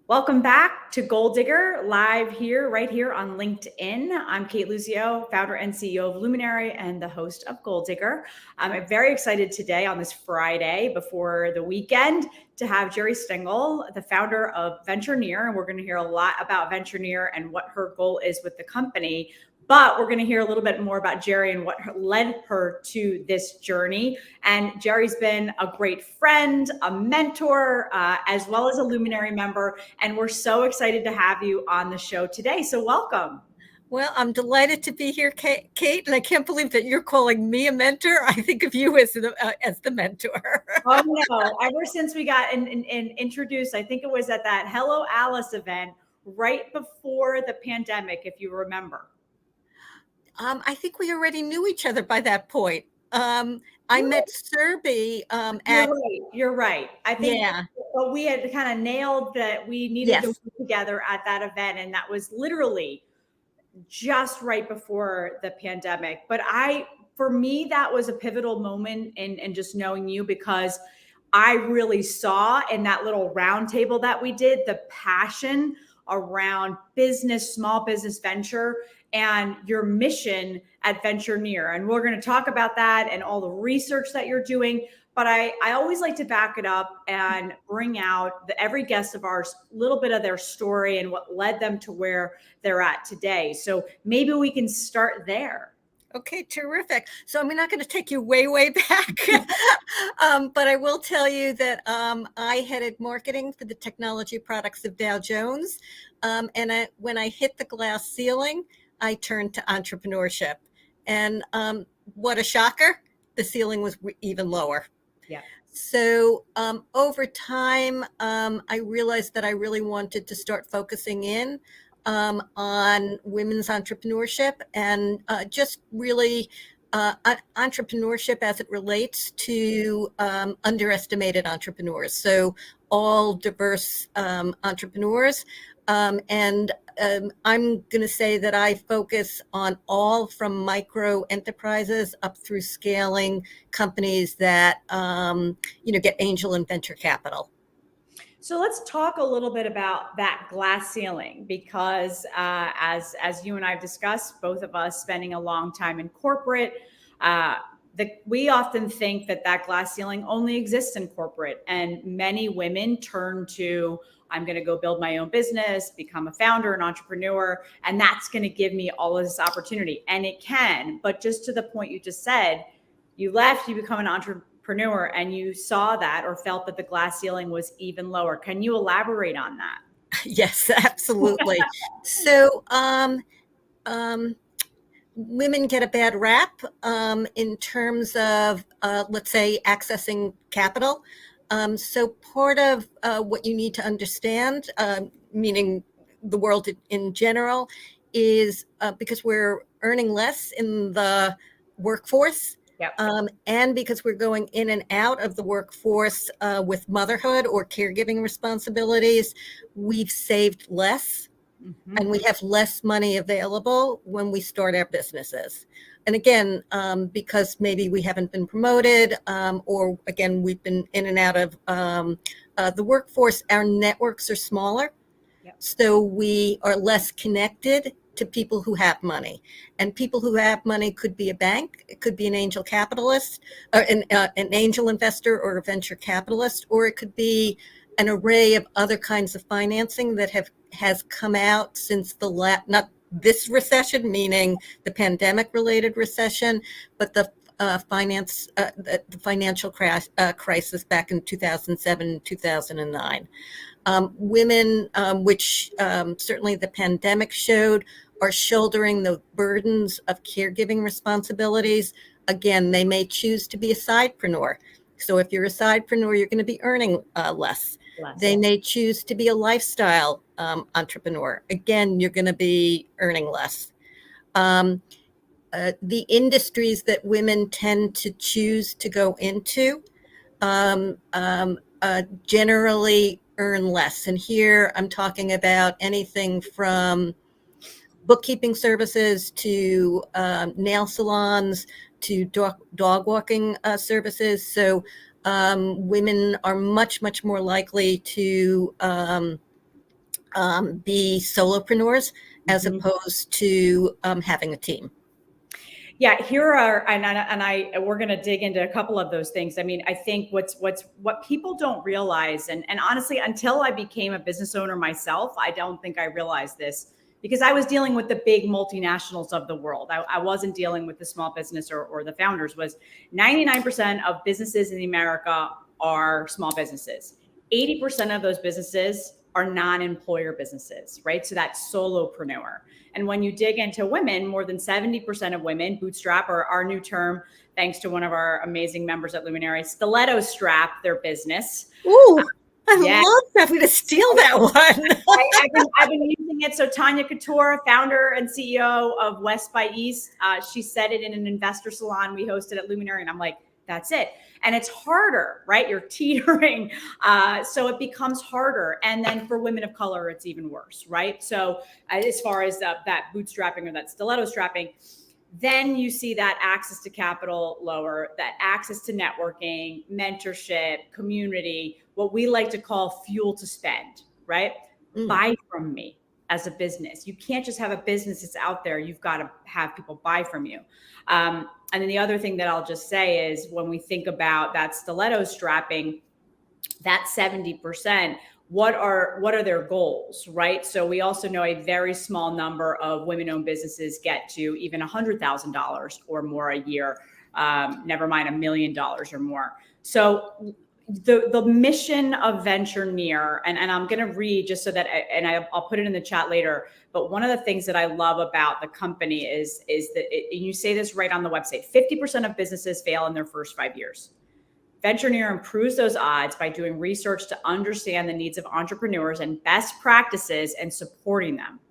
Welcome back to Goaldigger, live here, right here on LinkedIn. I'm Kate Luzio, founder and CEO of Luminary and the host of Goaldigger. I'm very excited today on this Friday before the weekend to have Geri Stengel, the founder of Venture Near, and we're going to hear a lot about Venture Near and what her goal is with the company. But we're going to hear a little bit more about Geri and what led her to this journey. And Geri's been a great friend, a mentor, as well as a Luminary member. And we're so excited to have you on the show today. So welcome. Well, I'm delighted to be here, Kate, and I can't believe that you're calling me a mentor. I think of you as the mentor. Oh no! Ever since we got introduced, I think it was at that Hello Alice event right before the pandemic, if you remember. I think we already knew each other by that point. I met Serby at. You're right. I think Yeah. but we had kind of nailed that we needed to Yes. work together at that event, and that was literally just right before the pandemic. But for me, that was a pivotal moment in just knowing you, because I really saw in that little round table that we did the passion around business, small business venture, and your mission at Venture Near. And we're going to talk about that and all the research that you're doing. But I always like to back it up and bring out every guest of ours a little bit of their story and what led them to where they're at today. So maybe we can start there. Okay, terrific. So I'm not going to take you way, way back, but I will tell you that I headed marketing for the technology products of Dow Jones. And when I hit the glass ceiling, I turned to entrepreneurship. And what a shocker, the ceiling was even lower. Yeah. So over time, I realized that I really wanted to start focusing in on women's entrepreneurship and just really entrepreneurship as it relates to underestimated entrepreneurs. So all diverse entrepreneurs. And I'm going to say that I focus on all from micro enterprises up through scaling companies that, get angel and venture capital. So let's talk a little bit about that glass ceiling, because as you and I've discussed, both of us spending a long time in corporate, we often think that glass ceiling only exists in corporate, and many women turn to, I'm going to go build my own business, become a founder, an entrepreneur, and that's going to give me all of this opportunity. And it can, but just to the point you just said, you left, you become an entrepreneur, and you saw that or felt that the glass ceiling was even lower. Can you elaborate on that? Yes, absolutely. So, women get a bad rap in terms of, let's say, accessing capital. So part of what you need to understand, meaning the world in general, is because we're earning less in the workforce. Yep. And because we're going in and out of the workforce with motherhood or caregiving responsibilities, we've saved less. Mm-hmm. And we have less money available when we start our businesses. And again, because maybe we haven't been promoted, or again, we've been in and out of the workforce, our networks are smaller. Yep. So we are less connected to people who have money. And people who have money could be a bank, it could be an angel capitalist, or an angel investor or a venture capitalist, or it could be an array of other kinds of financing that has come out since not this recession, meaning the pandemic related recession, but the financial crisis back in 2007, 2009. Women, which certainly the pandemic showed, are shouldering the burdens of caregiving responsibilities. Again, they may choose to be a sidepreneur. So if you're a sidepreneur, you're going to be earning less. They may choose to be a lifestyle entrepreneur. Again, you're going to be earning less. The industries that women tend to choose to go into generally earn less. And here I'm talking about anything from bookkeeping services to nail salons to dog walking services. So women are much, much more likely to be solopreneurs as Mhm. opposed to having a team? Yeah, here are, we're going to dig into a couple of those things. I mean, I think what people don't realize, and honestly, until I became a business owner myself, I don't think I realized this, because I was dealing with the big multinationals of the world. I wasn't dealing with the small business or the founders. Was 99% of businesses in America are small businesses. 80% of those businesses are non-employer businesses, right? So that's solopreneur. And when you dig into women, more than 70% of women bootstrap, or our new term, thanks to one of our amazing members at Luminary, stiletto strap their business. Ooh, I Yeah. love that. I'm going to steal that one. I've been using it. So Tanya Couture, founder and CEO of West by East, she said it in an investor salon we hosted at Luminary, and I'm like, that's it. And it's harder, right? You're teetering. So it becomes harder. And then for women of color, it's even worse, right? So as far as that bootstrapping or that stiletto strapping, then you see that access to capital lower, that access to networking, mentorship, community, what we like to call fuel to spend, right? Buy from me as a business. You can't just have a business that's out there. You've got to have people buy from you. And then the other thing that I'll just say is, when we think about that stiletto strapping, that 70%, what are their goals, right? So we also know a very small number of women-owned businesses get to even $100,000 or more a year, never mind $1 million or more. So the mission of Venture Near, and I'm going to read just so that, and I'll put it in the chat later, but one of the things that I love about the company is that you say this right on the website, 50% of businesses fail in their first 5 years. Venture Near improves those odds by doing research to understand the needs of entrepreneurs and best practices and supporting them.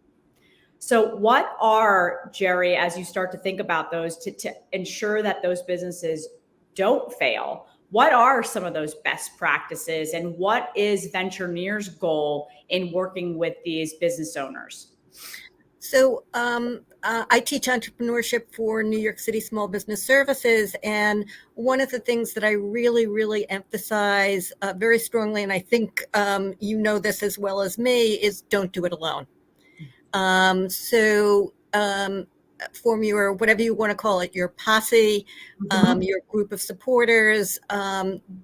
So what are, Geri, as you start to think about those to ensure that those businesses don't fail, what are some of those best practices, and what is Venture Near's goal in working with these business owners? So I teach entrepreneurship for New York City Small Business Services. And one of the things that I really, really emphasize very strongly, and I think you know this as well as me, is don't do it alone. Form your, whatever you want to call it, your posse, your group of supporters,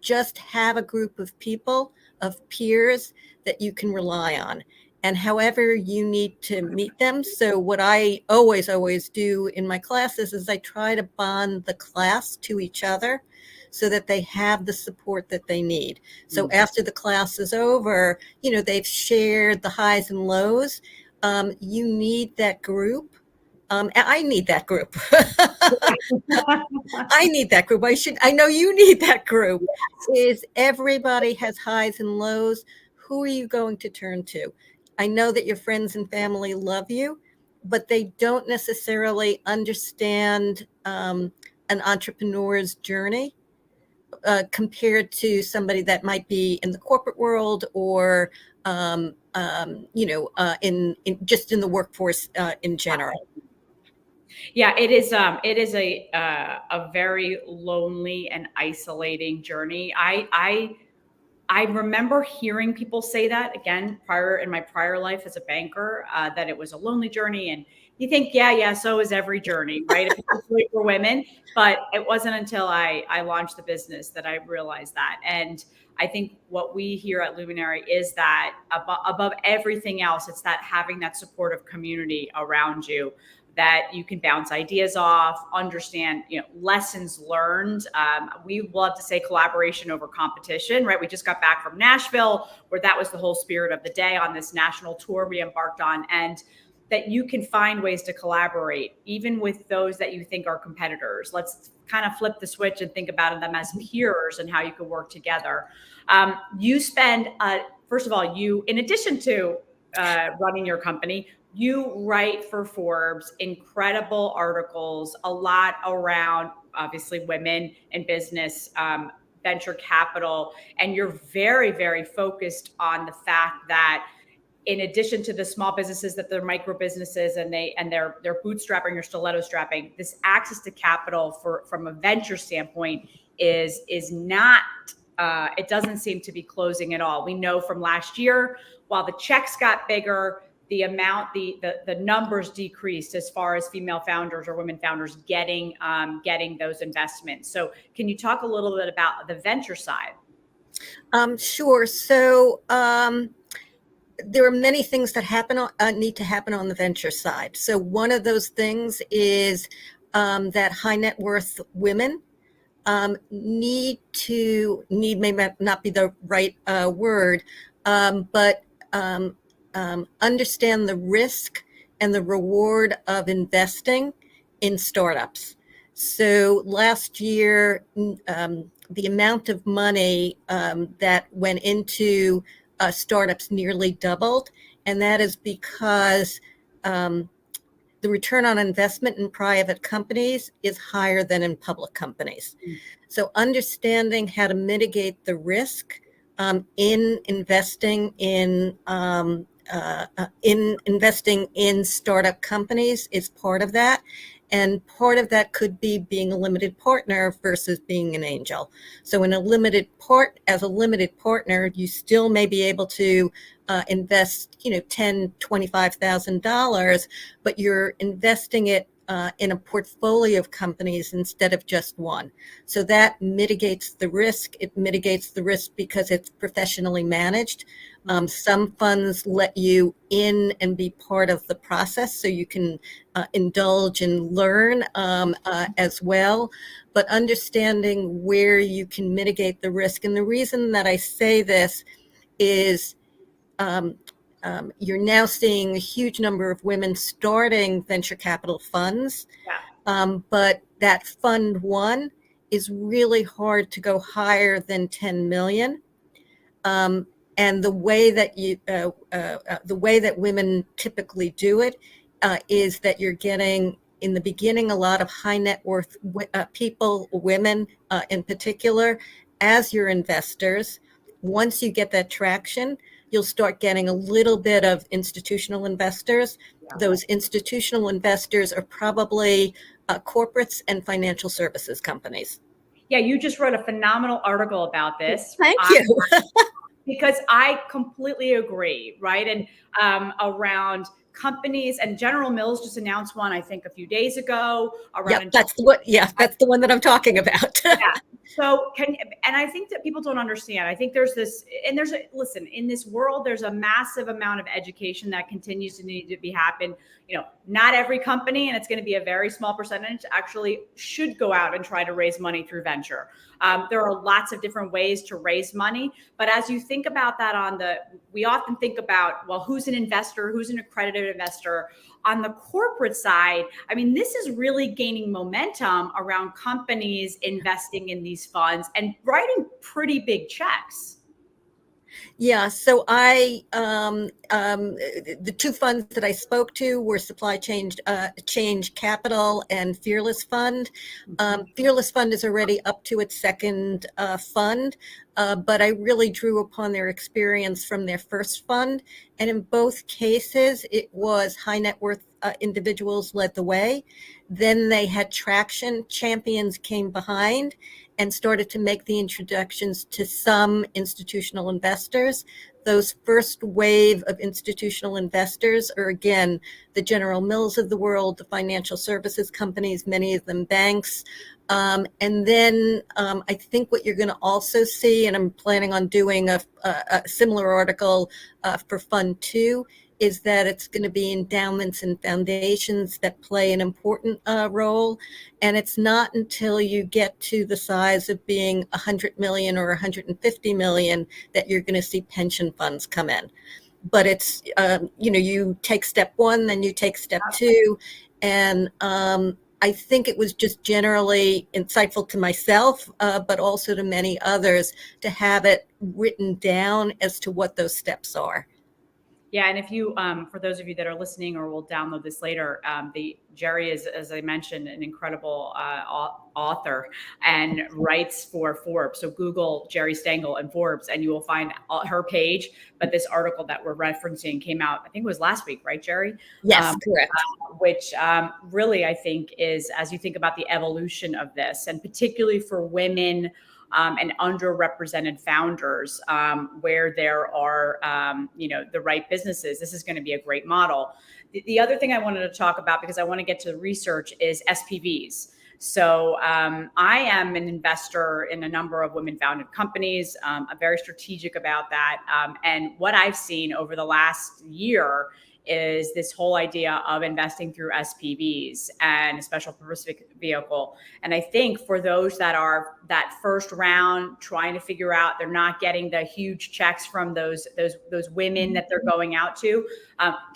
just have a group of people, of peers that you can rely on. And however you need to meet them. So what I always do in my classes is I try to bond the class to each other so that they have the support that they need. So after the class is over, you know, they've shared the highs and lows. You need that group. I need that group. I need that group. I know you need that group. Is everybody has highs and lows. Who are you going to turn to? I know that your friends and family love you, but they don't necessarily understand an entrepreneur's journey compared to somebody that might be in the corporate world or in just in the workforce in general. Yeah, it is a very lonely and isolating journey. I remember hearing people say that, again, in my prior life as a banker, that it was a lonely journey. And you think, yeah, so is every journey, right? Particularly for women. But it wasn't until I launched the business that I realized that. And I think what we here at Luminary is that above everything else, it's that having that supportive community around you, that you can bounce ideas off, understand, lessons learned. We love to say collaboration over competition, right? We just got back from Nashville, where that was the whole spirit of the day on this national tour we embarked on. And that you can find ways to collaborate, even with those that you think are competitors. Let's kind of flip the switch and think about them as peers and how you can work together. You spend, first of all, in addition to running your company, you write for Forbes incredible articles, a lot around obviously women in business, venture capital, and you're very, very focused on the fact that in addition to the small businesses that they're micro businesses and they're bootstrapping or stiletto strapping, this access to capital from a venture standpoint is not it doesn't seem to be closing at all. We know from last year, while the checks got bigger, the amount, the numbers decreased as far as female founders or women founders getting those investments. So can you talk a little bit about the venture side? Sure. So there are many things that need to happen on the venture side. So one of those things is that high net worth women need may not be the right word, but understand the risk and the reward of investing in startups. So last year, the amount of money that went into startups nearly doubled, and that is because the return on investment in private companies is higher than in public companies. So understanding how to mitigate the risk in investing in startup companies is part of that. And part of that could be being a limited partner versus being an angel. So as a limited partner, you still may be able to invest, $10,000, $25,000, but you're investing it in a portfolio of companies instead of just one. So that mitigates the risk. It mitigates the risk because it's professionally managed. Some funds let you in and be part of the process, so you can indulge and learn as well. But understanding where you can mitigate the risk. And the reason that I say this is you're now seeing a huge number of women starting venture capital funds. But that fund one is really hard to go higher than 10 million. And the way that women typically do it is that you're getting, in the beginning, a lot of high net worth people, women in particular, as your investors. Once you get that traction, you'll start getting a little bit of institutional investors. Those institutional investors are probably corporates and financial services companies. Yeah, you just wrote a phenomenal article about this. Thank you. Because I completely agree, right? And around companies, and General Mills just announced one, I think, a few days ago. That's the one that I'm talking about. Yeah. So and I think that people don't understand. I think there's this, and listen, in this world, there's a massive amount of education that continues to need to be happen. Not every company, and it's going to be a very small percentage, actually should go out and try to raise money through venture. There are lots of different ways to raise money. But as you think about that we often think about, well, who's an investor, who's an accredited investor? On the corporate side, I mean, this is really gaining momentum around companies investing in these funds and writing pretty big checks. Yeah, so the two funds that I spoke to were Supply Change Capital and Fearless Fund. Fearless Fund is already up to its second fund, but I really drew upon their experience from their first fund. And in both cases, it was high net worth individuals led the way. Then they had traction. Champions came behind and started to make the introductions to some institutional investors. Those first wave of institutional investors are, again, the General Mills of the world, the financial services companies, many of them banks. And then I think what you're going to also see, and I'm planning on doing a similar article for Fund 2, is that it's going to be endowments and foundations that play an important role. And it's not until you get to the size of being 100 million or 150 million that you're going to see pension funds come in. But it's, you take step one, then you take step two. And I think it was just generally insightful to myself, but also to many others, to have it written down as to what those steps are. Yeah, and if you, for those of you that are listening or will download this later, Geri is, as I mentioned, an incredible author and writes for Forbes. So Google Geri Stengel and Forbes, and you will find her page. But this article that we're referencing came out, I think it was last week, right, Geri? Yes, correct. Which really, I think, is, as you think about the evolution of this, and particularly for women and underrepresented founders where there are, the right businesses. This is going to be a great model. The other thing I wanted to talk about, because I want to get to the research, is SPVs. So I am an investor in a number of women-founded companies. I'm very strategic about that. And what I've seen over the last year is this whole idea of investing through SPVs and a special purpose vehicle. And I think for those that are that first round trying to figure out, they're not getting the huge checks from those women that they're going out to.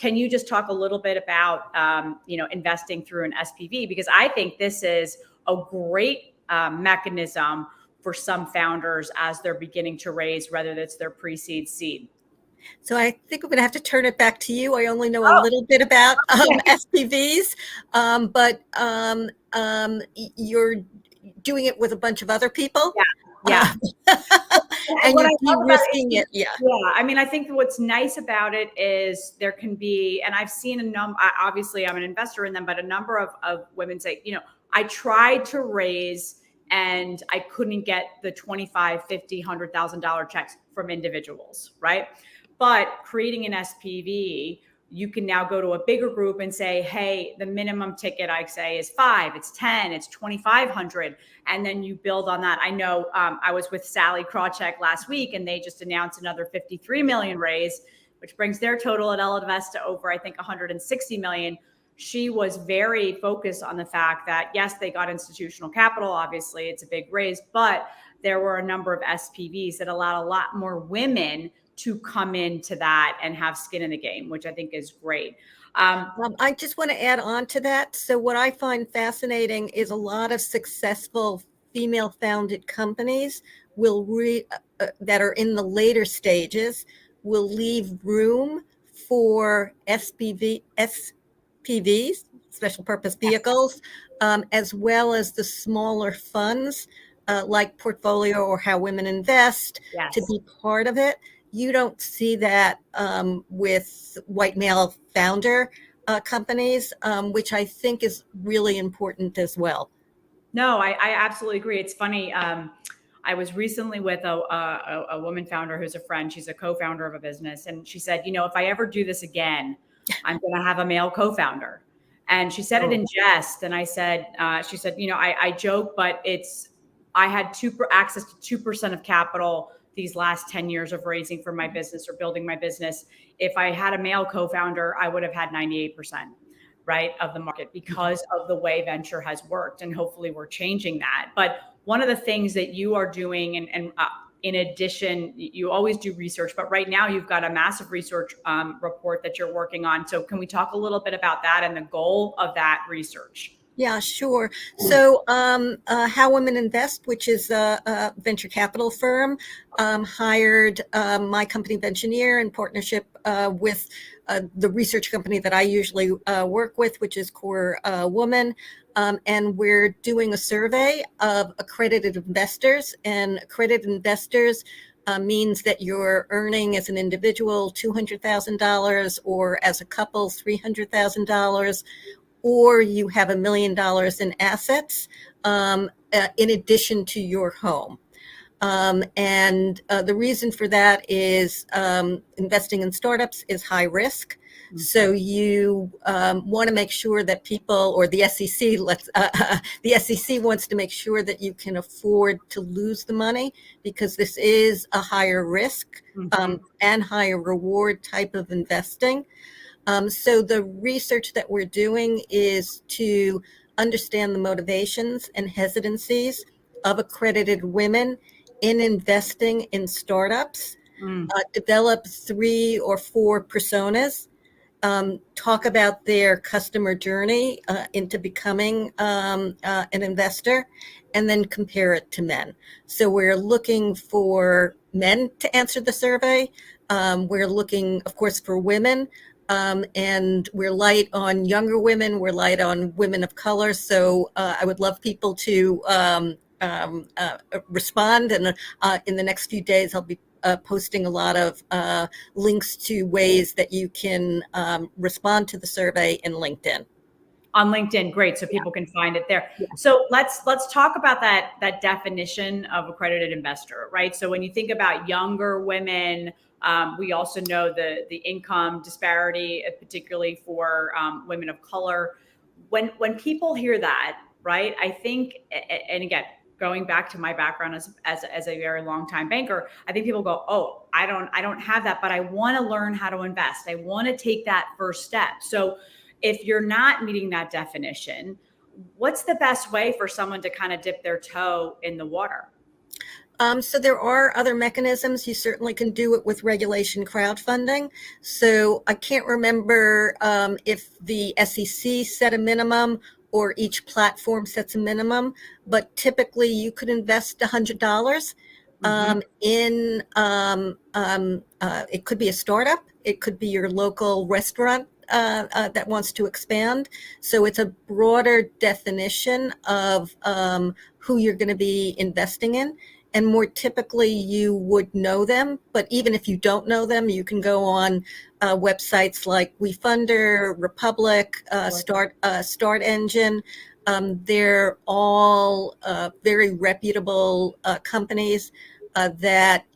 Can you just talk a little bit about investing through an SPV? Because I think this is a great mechanism for some founders as they're beginning to raise, whether it's their pre-seed, seed. So I think I'm going to have to turn it back to you. I only know a little bit about SPVs, but you're doing it with a bunch of other people. Yeah. And you're de-risking it. Yeah. I mean, I think what's nice about it is there can be, and I've seen a number, obviously I'm an investor in them, but a number of women say, I tried to raise and I couldn't get the $25,000, $50,000, $100,000 checks from individuals, right? But creating an SPV, you can now go to a bigger group and say, hey, the minimum ticket I say is 5, it's 10, it's 2,500. And then you build on that. I know I was with Sally Krawcheck last week and they just announced another 53 million raise, which brings their total at Ellevest to over, I think, 160 million. She was very focused on the fact that, yes, they got institutional capital. Obviously, it's a big raise, but there were a number of SPVs that allowed a lot more women to come into that and have skin in the game, which I think is great. I just want to add on to that. So what I find fascinating is a lot of successful female-founded companies will that are in the later stages will leave room for SPVs, special purpose vehicles, as well as the smaller funds like Portfolio or How Women Invest to be part of it. You don't see that with white male founder companies, which I think is really important as well. No, I absolutely agree. It's funny. I was recently with a woman founder who's a friend. She's a co-founder of a business. And she said, if I ever do this again, I'm going to have a male co-founder. And she said it in jest. And I said, she said, I joke, but I had access to 2% of capital these last 10 years of raising for my business or building my business. If I had a male co-founder, I would have had 98%, right, of the market because of the way venture has worked. And hopefully we're changing that. But one of the things that you are doing, and in addition, you always do research, but right now you've got a massive research report that you're working on. So can we talk a little bit about that and the goal of that research? Yeah, sure. So How Women Invest, which is a venture capital firm, hired my company, Ventureneer, in partnership with the research company that I usually work with, which is Core Woman. And we're doing a survey of accredited investors. And accredited investors means that you're earning as an individual $200,000 or as a couple $300,000, or you have $1 million in assets in addition to your home. And the reason for that is investing in startups is high risk. Mm-hmm. So you want to make sure that people, or the SEC, the SEC wants to make sure that you can afford to lose the money, because this is a higher risk and higher reward type of investing. So the research that we're doing is to understand the motivations and hesitancies of accredited women in investing in startups, develop 3 or 4 personas, talk about their customer journey into becoming an investor, and then compare it to men. So we're looking for men to answer the survey. We're looking, of course, for women. And we're light on younger women. We're light on women of color. So I would love people to respond. And in the next few days, I'll be posting a lot of links to ways that you can respond to the survey in LinkedIn. On LinkedIn, great. So people can find it there. Yeah. So let's talk about that definition of accredited investor, right? So when you think about younger women, we also know the income disparity, particularly for women of color. When people hear that, right? I think, and again, going back to my background as a very long time banker, I think people go, oh, I don't have that, but I want to learn how to invest. I want to take that first step. So if you're not meeting that definition, what's the best way for someone to kind of dip their toe in the water? So there are other mechanisms. You certainly can do it with regulation crowdfunding. So I can't remember if the SEC set a minimum or each platform sets a minimum, but typically you could invest $100 in, it could be a startup, it could be your local restaurant that wants to expand. So it's a broader definition of who you're going to be investing in. And more typically, you would know them. But even if you don't know them, you can go on websites like WeFunder, Republic, Start Engine. They're all very reputable companies that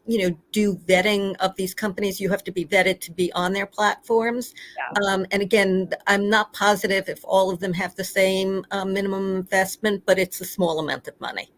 do vetting of these companies. You have to be vetted to be on their platforms. Yeah. And again, I'm not positive if all of them have the same minimum investment, but it's a small amount of money.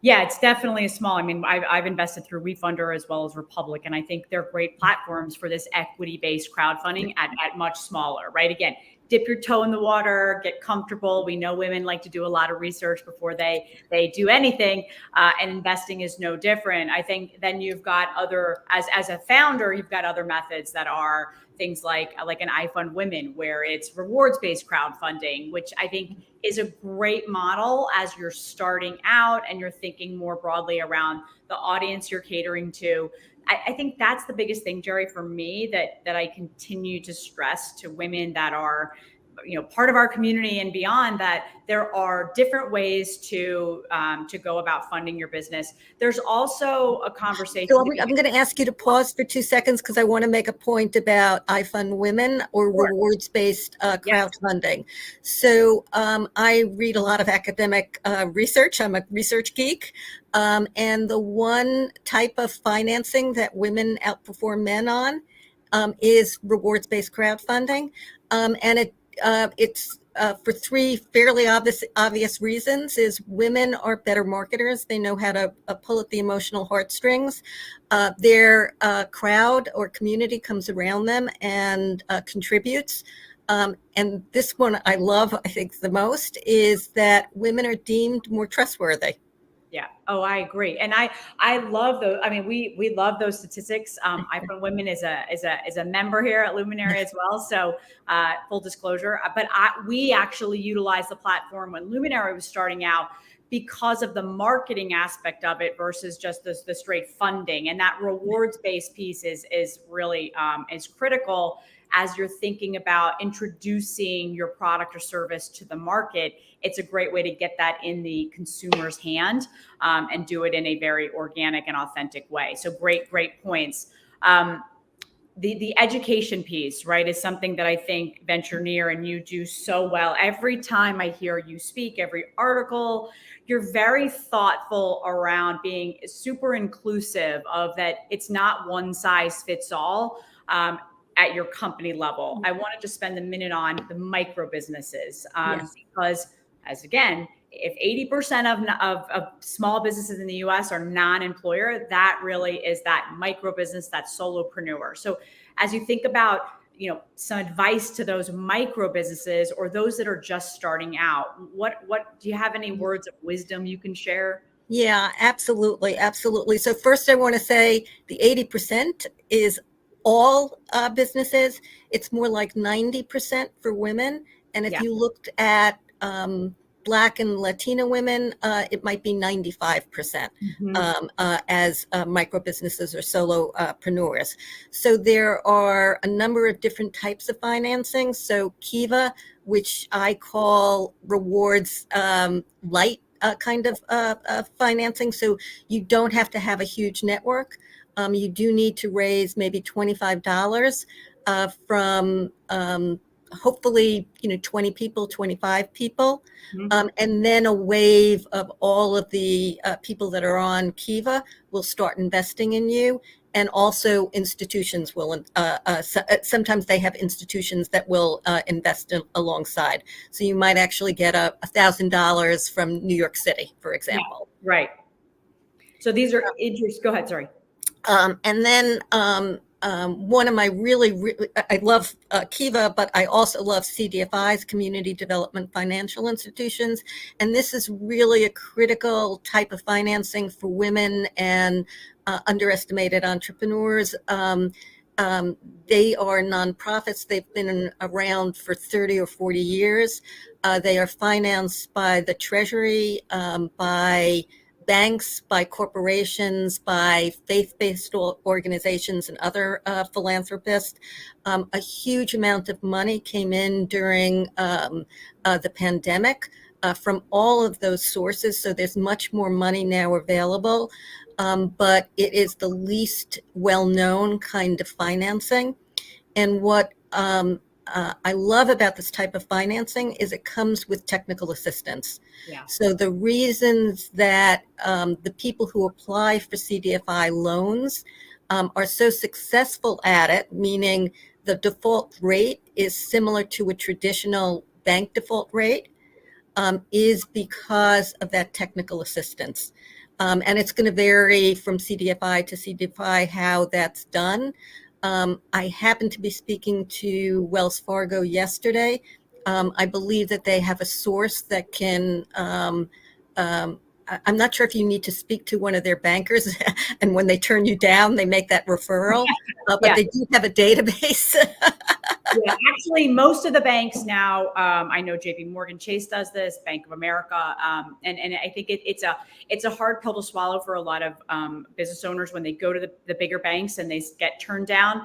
Yeah, it's definitely a small. I mean, I've invested through WeFunder as well as Republic, and I think they're great platforms for this equity-based crowdfunding at much smaller, right? Again, dip your toe in the water, get comfortable. We know women like to do a lot of research before they do anything, and investing is no different. I think then you've got other, as a founder, you've got other methods that are things like an iFund Women, where it's rewards-based crowdfunding, which I think is a great model as you're starting out and you're thinking more broadly around the audience you're catering to. I think that's the biggest thing, Geri, for me, that I continue to stress to women that are part of our community and beyond, that there are different ways to go about funding your business. There's also a conversation. So I'm going to ask you to pause for 2 seconds because I want to make a point about iFund Women or rewards-based crowdfunding. So I read a lot of academic research. I'm a research geek. And the one type of financing that women outperform men on is rewards-based crowdfunding. And it's for three fairly obvious reasons. Is women are better marketers. They know how to pull at the emotional heartstrings. Their crowd or community comes around them and contributes. And this one I love, I think the most, is that women are deemed more trustworthy. Yeah. Oh, I agree. And I love those. I mean, we love those statistics. iFund Women is a member here at Luminary as well. So full disclosure, but we actually utilized the platform when Luminary was starting out because of the marketing aspect of it versus just the straight funding. And that rewards based piece is really is critical as you're thinking about introducing your product or service to the market. It's a great way to get that in the consumer's hand and do it in a very organic and authentic way. So great points. The education piece, right, is something that I think Venture Near and you do so well. Every time I hear you speak, every article, you're very thoughtful around being super inclusive of that. It's not one size fits all. At your company level. I wanted to spend a minute on the micro businesses because, as again, if 80% of small businesses in the US are non-employer, that really is that micro business, that solopreneur. So as you think about some advice to those micro businesses or those that are just starting out, what do you have any words of wisdom you can share? Yeah, absolutely. So first I want to say the 80% is all businesses. It's more like 90% for women. And if you looked at Black and Latina women, it might be 95% as micro businesses or solopreneurs. So there are a number of different types of financing. So Kiva, which I call rewards light kind of financing. So you don't have to have a huge network. You do need to raise maybe $25 from hopefully, 20 people, 25 people. Mhm. And then a wave of all of the people that are on Kiva will start investing in you. And also institutions will, sometimes they have institutions that will invest alongside. So you might actually get $1,000 from New York City, for Yeah, example. right. So these are interest. Go ahead. Sorry. And then one of my I love Kiva, but I also love CDFIs, Community Development Financial Institutions. And this is really a critical type of financing for women and underestimated entrepreneurs. They are nonprofits. They've been around for 30 or 40 years. They are financed by the Treasury, by banks, by corporations, by faith-based organizations and other philanthropists. A huge amount of money came in during the pandemic from all of those sources. So there's much more money now available, but it is the least well-known kind of financing. And what I love about this type of financing is it comes with technical assistance. Yeah. So the reasons that the people who apply for CDFI loans are so successful at it, meaning the default rate is similar to a traditional bank default rate, is because of that technical assistance. And it's going to vary from CDFI to CDFI how that's done. I happened to be speaking to Wells Fargo yesterday. I believe that they have a source that can, I'm not sure if you need to speak to one of their bankers, and when they turn you down, they make that referral, but Yeah. they do have a database. Yeah, actually, most of the banks now, I know JP Morgan Chase does this, Bank of America, and I think it's a hard pill to swallow for a lot of business owners when they go to the bigger banks and they get turned down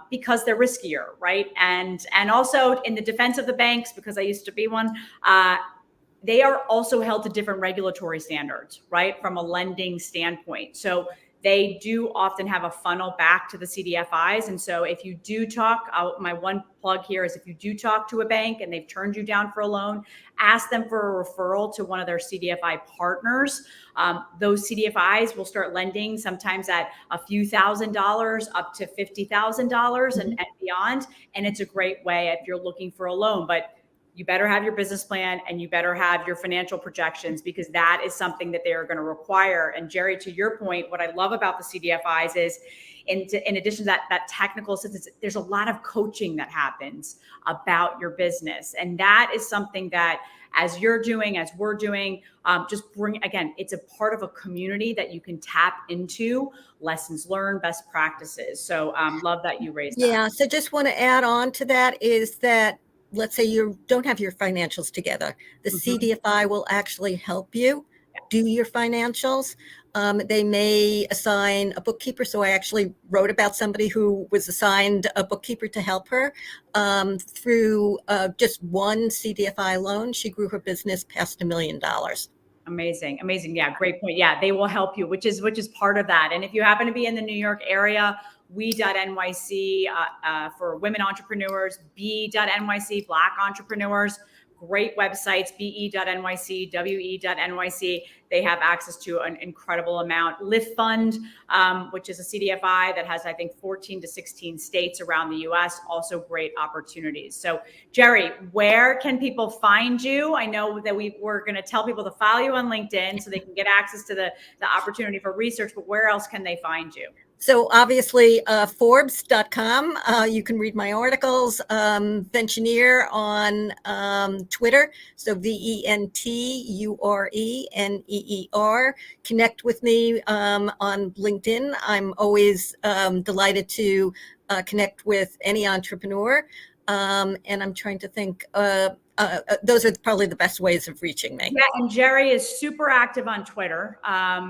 because they're riskier, right? And also in the defense of the banks, because I used to be one, they are also held to different regulatory standards, right? From a lending standpoint. So they do often have a funnel back to the CDFIs. And so if you do talk, my one plug here is if you do talk to a bank and they've turned you down for a loan, ask them for a referral to one of their CDFI partners. Those CDFIs will start lending sometimes at a few $1,000s up to $50,000 and beyond. And it's a great way if you're looking for a loan. But you better have your business plan and you better have your financial projections, because that is something that they are going to require. And Geri, to your point, what I love about the CDFIs is in addition to that technical assistance, there's a lot of coaching that happens about your business. And that is something that as you're doing, as we're doing, just bring, again, it's a part of a community that you can tap into, lessons learned, best practices. So love that you raised that. Yeah, so just want to add on to that is that let's say you don't have your financials together. The CDFI will actually help you do your financials. They may assign a bookkeeper. So I actually wrote about somebody who was assigned a bookkeeper to help her through just one CDFI loan. She grew her business past $1 million. Amazing. Yeah, great point. Yeah, they will help you, which is part of that. And if you happen to be in the New York area, we.nyc for women entrepreneurs, b.nyc Black entrepreneurs, great websites, be.nyc, we.nyc. They have access to an incredible amount. Lift Fund, which is a CDFI that has, I think, 14 to 16 states around the US, also great opportunities. So Geri, where can people find you? I know that we're going to tell people to follow you on LinkedIn so they can get access to the opportunity for research, but where else can they find you? So obviously, Forbes.com, you can read my articles, Ventureneer on Twitter, so VENTURENEER. Connect with me on LinkedIn. I'm always delighted to connect with any entrepreneur. And I'm trying to think, those are probably the best ways of reaching me. Yeah, and Geri is super active on Twitter.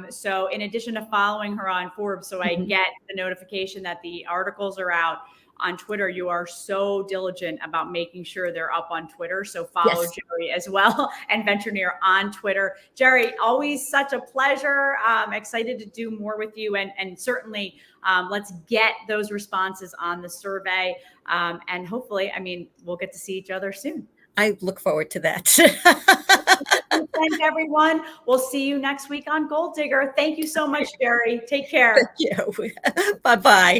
So in addition to following her on Forbes, so I get the notification that the articles are out on Twitter, you are so diligent about making sure they're up on Twitter. So follow Geri as well, and Ventureneer on Twitter. Geri, always such a pleasure. Excited to do more with you, and certainly let's get those responses on the survey. And hopefully, I mean, we'll get to see each other soon. I look forward to that. Thanks, everyone. We'll see you next week on Goaldigger. Thank you so much, Geri. Take care. Thank you. Bye-bye.